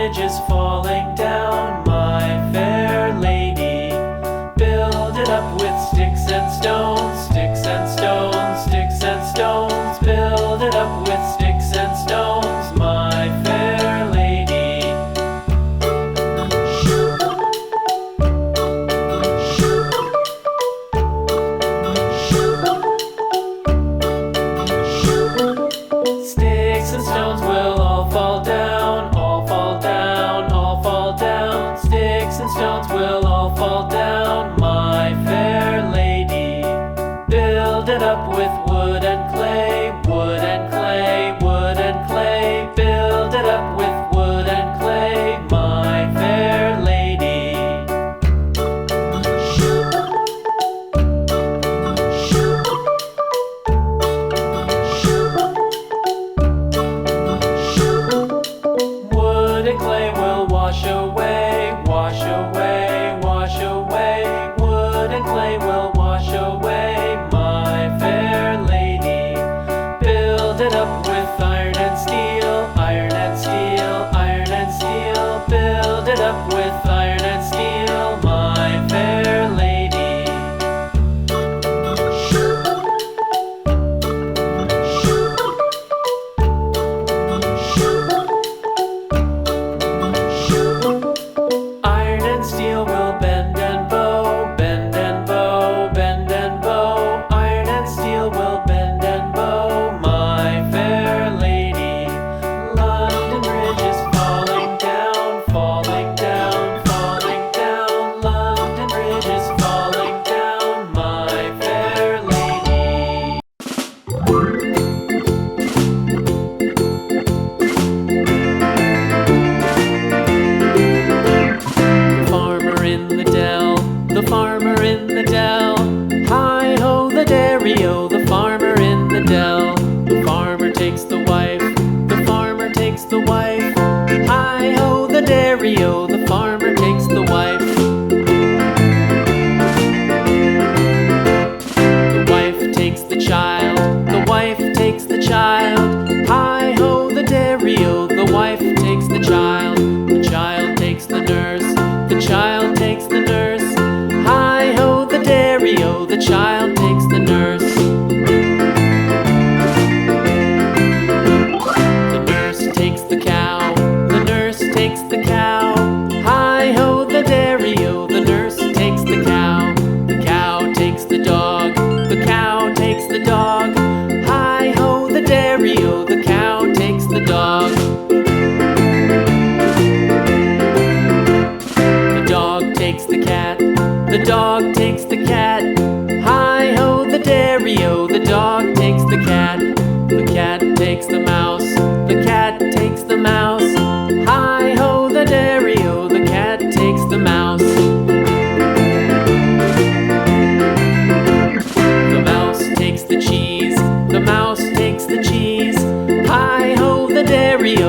bridge is falling down, my fair lady. Build it up with sticks and stones, sticks and stones, sticks and stones. Build it up with sticks and stones, my fair lady. Sticks and stones will all fall down, all fall down, all fall down. Sticks and stones will all fall down, my fair lady. Build it up with wood and clay, wood and clay, wood and clay. Build it up with wood and clay, my fair lady. Wood and clay will wash away, wash away, wash away. Wood and clay will wash away, my fair lady. Build it up with iron and steel, iron and steel, iron and steel. Build it up with iron and steel, my fair lady. Iron and steel will bend and bow, bend and bow, bend and bow. Iron and steel will bend and bow, my fair lady. London Bridge is falling down, falling down, falling down. London Bridge is falling down, my fair lady. Farmer in the dell, the farmer in the dell. Hi-ho the dairy-o, the farmer in the dell. The farmer takes the wife, the farmer takes the wife. Hi-ho the dairy-o, the farmer takes the wife. The wife takes the child, the wife takes the child. Hi-ho the dairy-o, the wife takes the child. The child takes the nurse, the child takes the nurse. Hi-ho the dairy-o, the child takes the nurse. The nurse takes the cow, the nurse takes the cow. Hi-ho the dairy-o, the nurse takes the cow. The cow takes the dog, the cow takes the dog. Hi-ho the dairy-o, the cow takes the dog. The dog takes the cat, the dog takes the cat. Hi-ho the dairy-o, the dog takes the cat. The cat takes the mouse, the cat takes the mouse. Hi-ho the dairy-o, the cat takes the mouse. The mouse takes the cheese, the mouse takes the cheese. Hi-ho the dairy-o,